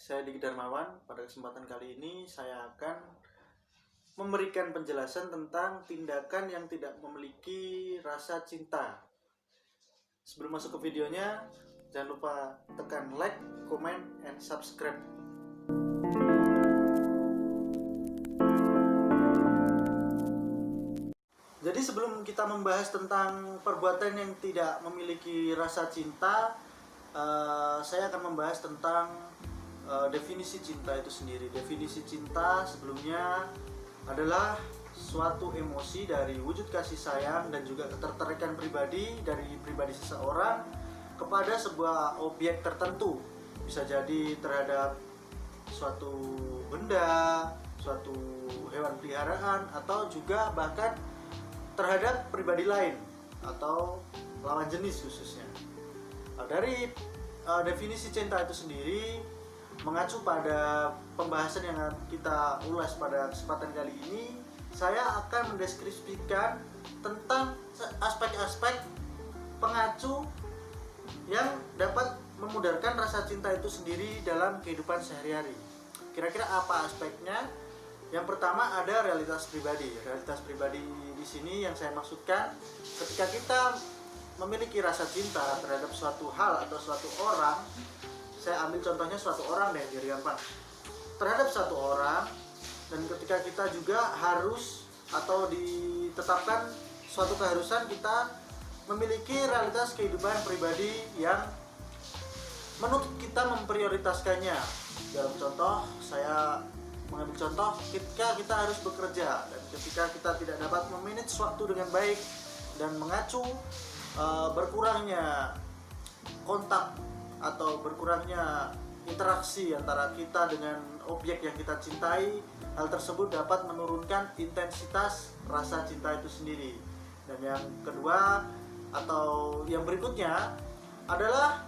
saya Diki Darmawan. Pada kesempatan kali ini saya akan memberikan penjelasan tentang tindakan yang tidak memiliki rasa cinta. Sebelum masuk ke videonya, jangan lupa tekan like, comment, and subscribe. Jadi sebelum kita membahas tentang perbuatan yang tidak memiliki rasa cinta, saya akan membahas tentang definisi cinta itu sendiri. Definisi cinta sebelumnya adalah suatu emosi dari wujud kasih sayang dan juga ketertarikan pribadi dari pribadi seseorang kepada sebuah objek tertentu. Bisa jadi terhadap suatu benda, suatu hewan peliharaan, atau juga bahkan terhadap pribadi lain atau lawan jenis khususnya. Dari definisi cinta itu sendiri mengacu pada pembahasan yang kita ulas pada kesempatan kali ini, saya akan mendeskripsikan tentang aspek-aspek pengacu yang dapat memudarkan rasa cinta itu sendiri dalam kehidupan sehari-hari. Kira-kira apa aspeknya? Yang pertama ada realitas pribadi. Realitas pribadi di sini yang saya maksudkan ketika kita memiliki rasa cinta terhadap suatu hal atau suatu orang. Saya ambil contohnya suatu orang deh, biar gampang. Terhadap suatu orang, dan ketika kita juga harus atau ditetapkan suatu keharusan kita memiliki realitas kehidupan pribadi yang menuntut kita memprioritaskannya. Dalam contoh, saya mengambil contoh ketika kita harus bekerja, dan ketika kita tidak dapat memanage waktu dengan baik dan mengacu berkurangnya kontak atau berkurangnya interaksi antara kita dengan objek yang kita cintai, hal tersebut dapat menurunkan intensitas rasa cinta itu sendiri. Dan yang kedua atau yang berikutnya adalah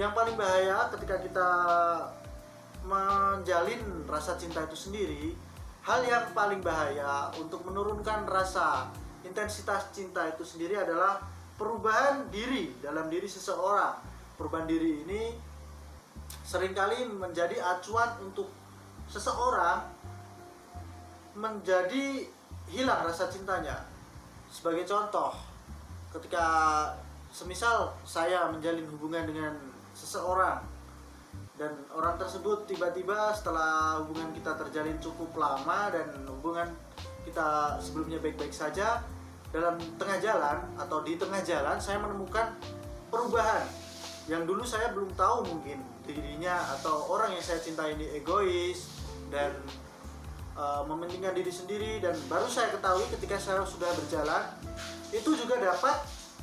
yang paling bahaya ketika kita menjalin rasa cinta itu sendiri. Hal yang paling bahaya untuk menurunkan rasa intensitas cinta itu sendiri adalah perubahan diri dalam diri seseorang. Perubahan diri ini seringkali menjadi acuan untuk seseorang menjadi hilang rasa cintanya. Sebagai contoh, ketika semisal saya menjalin hubungan dengan seseorang dan orang tersebut tiba-tiba setelah hubungan kita terjalin cukup lama dan hubungan kita sebelumnya baik-baik saja, dalam tengah jalan atau di tengah jalan saya menemukan perubahan yang dulu saya belum tahu. Mungkin dirinya atau orang yang saya cintai ini egois dan mementingkan diri sendiri, dan baru saya ketahui ketika saya sudah berjalan itu juga dapat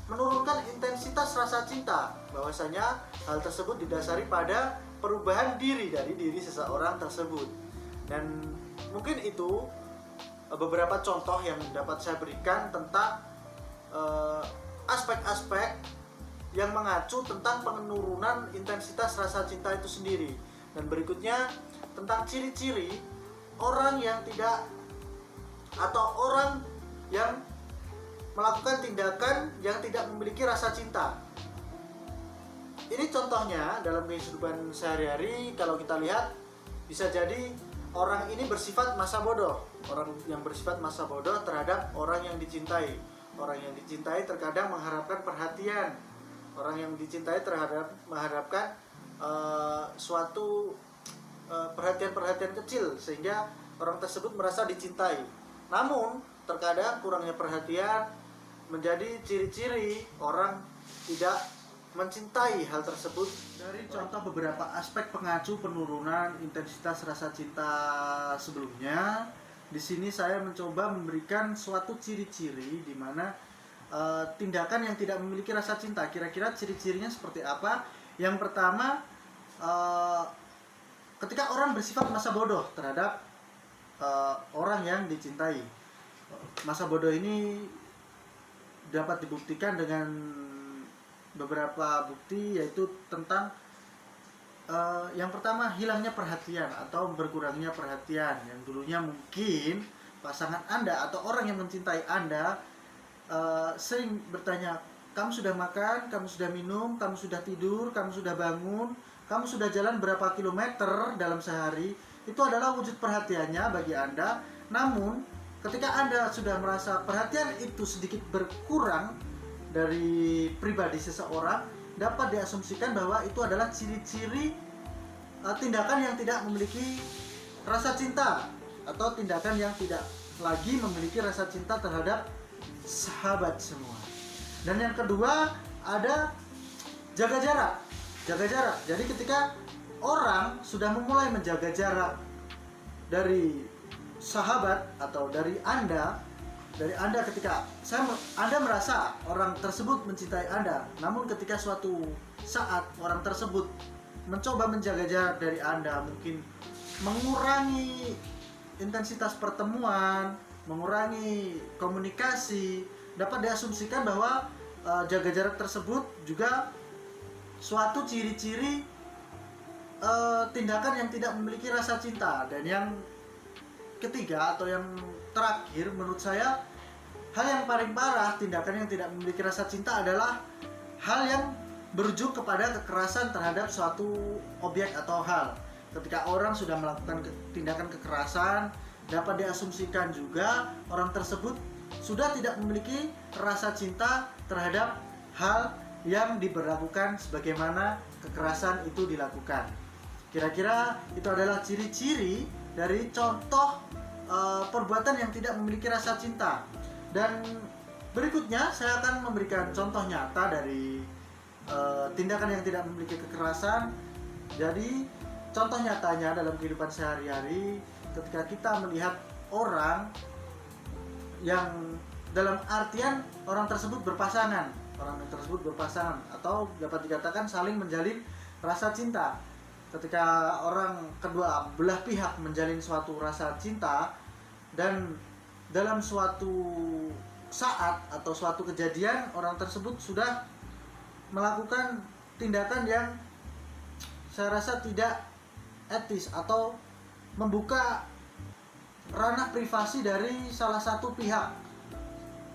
menurunkan intensitas rasa cinta, bahwasanya hal tersebut didasari pada perubahan diri dari diri seseorang tersebut. Dan mungkin itu beberapa contoh yang dapat saya berikan tentang aspek-aspek yang mengacu tentang penurunan intensitas rasa cinta itu sendiri. Dan berikutnya tentang ciri-ciri orang yang tidak atau orang yang melakukan tindakan yang tidak memiliki rasa cinta. Ini contohnya dalam kehidupan sehari-hari, kalau kita lihat bisa jadi orang ini bersifat masa bodoh. Orang yang bersifat masa bodoh terhadap orang yang dicintai. Orang yang dicintai terkadang mengharapkan perhatian. Orang yang dicintai mengharapkan suatu perhatian-perhatian kecil sehingga orang tersebut merasa dicintai. Namun terkadang kurangnya perhatian menjadi ciri-ciri orang tidak mencintai hal tersebut. Dari contoh beberapa aspek pengacu penurunan intensitas rasa cinta sebelumnya, di sini saya mencoba memberikan suatu ciri-ciri di mana tindakan yang tidak memiliki rasa cinta. Kira-kira ciri-cirinya seperti apa? Yang pertama, ketika orang bersifat masa bodoh terhadap orang yang dicintai. Masa bodoh ini dapat dibuktikan dengan beberapa bukti, yaitu tentang yang pertama, hilangnya perhatian atau berkurangnya perhatian. Yang dulunya mungkin pasangan Anda atau orang yang mencintai Anda sering bertanya, kamu sudah makan, kamu sudah minum, kamu sudah tidur, kamu sudah bangun, kamu sudah jalan berapa kilometer dalam sehari, itu adalah wujud perhatiannya bagi Anda. Namun ketika Anda sudah merasa perhatian itu sedikit berkurang dari pribadi seseorang, dapat diasumsikan bahwa itu adalah ciri-ciri tindakan yang tidak memiliki rasa cinta, atau tindakan yang tidak lagi memiliki rasa cinta terhadap sahabat semua. Dan yang kedua ada jaga jarak. Jaga jarak. Jadi ketika orang sudah memulai menjaga jarak dari sahabat atau dari Anda ketika Anda merasa orang tersebut mencintai Anda, namun ketika suatu saat orang tersebut mencoba menjaga jarak dari Anda, mungkin mengurangi intensitas pertemuan, mengurangi komunikasi, dapat diasumsikan bahwa jaga jarak tersebut juga suatu ciri-ciri tindakan yang tidak memiliki rasa cinta. Dan yang ketiga atau yang terakhir, menurut saya hal yang paling parah tindakan yang tidak memiliki rasa cinta adalah hal yang berujung kepada kekerasan terhadap suatu objek atau hal. Ketika orang sudah melakukan tindakan kekerasan, dapat diasumsikan juga orang tersebut sudah tidak memiliki rasa cinta terhadap hal yang diberlakukan sebagaimana kekerasan itu dilakukan. Kira-kira itu adalah ciri-ciri dari contoh perbuatan yang tidak memiliki rasa cinta. Dan berikutnya saya akan memberikan contoh nyata dari tindakan yang tidak memiliki kekerasan. Jadi contoh nyatanya dalam kehidupan sehari-hari, ketika kita melihat orang yang dalam artian orang tersebut berpasangan atau dapat dikatakan saling menjalin rasa cinta. Ketika orang kedua belah pihak menjalin suatu rasa cinta, dan dalam suatu saat atau suatu kejadian orang tersebut sudah melakukan tindakan yang saya rasa tidak etis atau membuka ranah privasi dari salah satu pihak.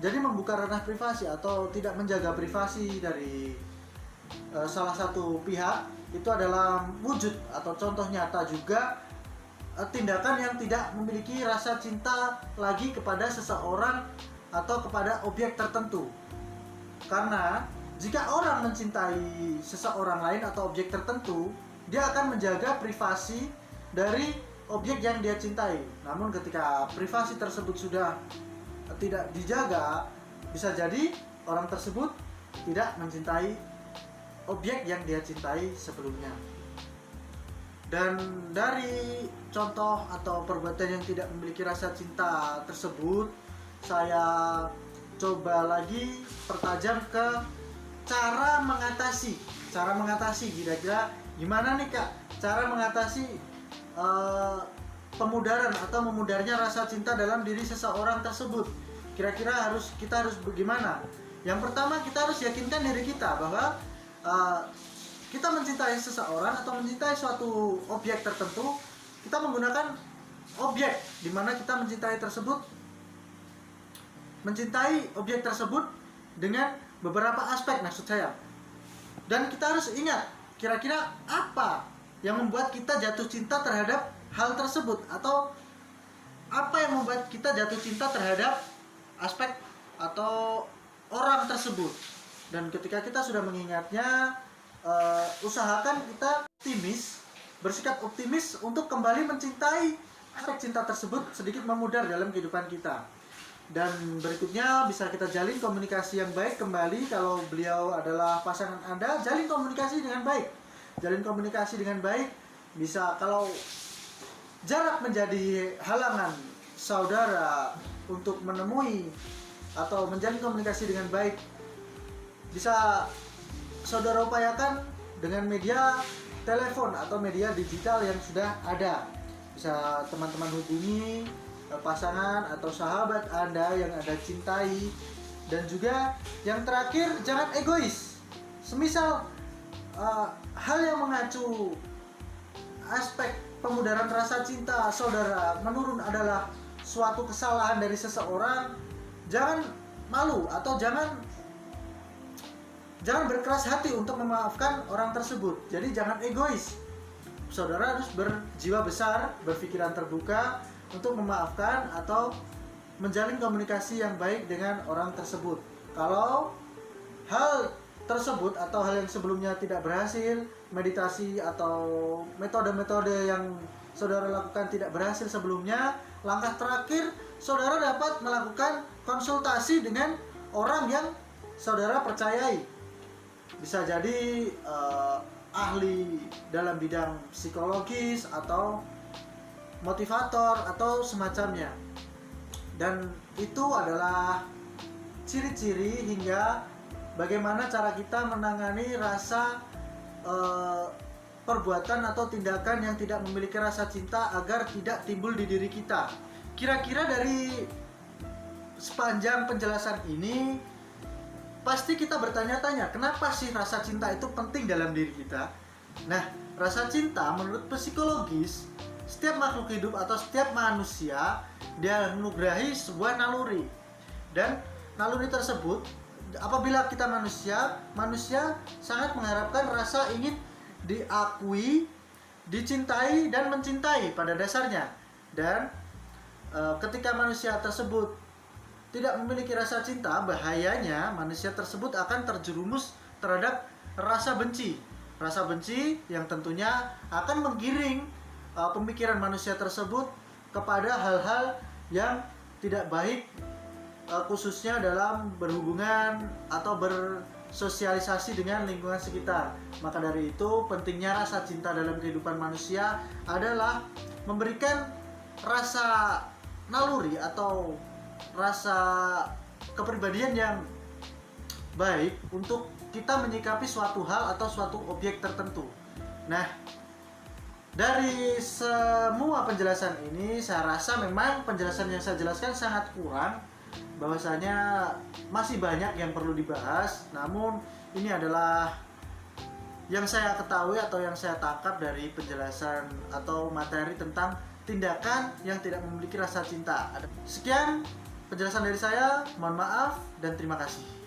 Jadi membuka ranah privasi atau tidak menjaga privasi dari salah satu pihak, itu adalah wujud atau contoh nyata juga tindakan yang tidak memiliki rasa cinta lagi kepada seseorang atau kepada objek tertentu. Karena jika orang mencintai seseorang lain atau objek tertentu, dia akan menjaga privasi dari objek yang dia cintai. Namun ketika privasi tersebut sudah tidak dijaga, bisa jadi orang tersebut tidak mencintai objek yang dia cintai sebelumnya. Dan dari contoh atau perbuatan yang tidak memiliki rasa cinta tersebut, saya coba lagi pertajam ke cara mengatasi kira-kira gimana nih Kak cara mengatasi pemudaran atau memudarnya rasa cinta dalam diri seseorang tersebut. Kira-kira kita harus bagaimana? Yang pertama, kita harus yakinkan diri kita bahwa kita mencintai seseorang atau mencintai suatu objek tertentu, kita menggunakan objek di mana kita mencintai objek tersebut dengan beberapa aspek, maksud saya. Dan kita harus ingat kira-kira apa yang membuat kita jatuh cinta terhadap hal tersebut, atau apa yang membuat kita jatuh cinta terhadap aspek atau orang tersebut. Dan ketika kita sudah mengingatnya, usahakan kita bersikap optimis untuk kembali mencintai aspek cinta tersebut sedikit memudar dalam kehidupan kita. Dan berikutnya bisa kita jalin komunikasi yang baik kembali. Kalau beliau adalah pasangan Anda, jalin komunikasi dengan baik. Bisa, kalau jarak menjadi halangan saudara untuk menemui atau menjalin komunikasi dengan baik, bisa saudara upayakan dengan media telepon atau media digital yang sudah ada. Bisa teman-teman hubungi pasangan atau sahabat Anda yang Anda cintai. Dan juga yang terakhir, jangan egois. Semisal hal yang mengacu aspek pemudaran rasa cinta saudara menurun adalah suatu kesalahan dari seseorang, jangan malu atau jangan jangan berkeras hati untuk memaafkan orang tersebut. Jadi jangan egois. Saudara harus berjiwa besar, berpikiran terbuka untuk memaafkan atau menjalin komunikasi yang baik dengan orang tersebut. Kalau hal tersebut atau hal yang sebelumnya tidak berhasil, meditasi atau metode-metode yang saudara lakukan tidak berhasil sebelumnya, langkah terakhir saudara dapat melakukan konsultasi dengan orang yang saudara percayai. Bisa jadi ahli dalam bidang psikologis atau motivator atau semacamnya. Dan itu adalah ciri-ciri hingga bagaimana cara kita menangani rasa perbuatan atau tindakan yang tidak memiliki rasa cinta agar tidak timbul di diri kita. Kira-kira dari sepanjang penjelasan ini pasti kita bertanya-tanya, kenapa sih rasa cinta itu penting dalam diri kita? Nah, rasa cinta menurut psikologis, setiap makhluk hidup atau setiap manusia dia menugerahi sebuah naluri. Dan naluri tersebut, apabila kita manusia sangat mengharapkan rasa ingin diakui, dicintai, dan mencintai pada dasarnya. Dan ketika manusia tersebut tidak memiliki rasa cinta, bahayanya manusia tersebut akan terjerumus terhadap rasa benci. Rasa benci yang tentunya akan menggiring pemikiran manusia tersebut kepada hal-hal yang tidak baik, khususnya dalam berhubungan atau bersosialisasi dengan lingkungan sekitar. Maka dari itu pentingnya rasa cinta dalam kehidupan manusia adalah memberikan rasa naluri atau rasa kepribadian yang baik untuk kita menyikapi suatu hal atau suatu objek tertentu. Nah, dari semua penjelasan ini saya rasa memang penjelasan yang saya jelaskan sangat kurang, bahwasanya masih banyak yang perlu dibahas. Namun ini adalah yang saya ketahui atau yang saya tangkap dari penjelasan atau materi tentang tindakan yang tidak memiliki rasa cinta. Sekian penjelasan dari saya, mohon maaf dan terima kasih.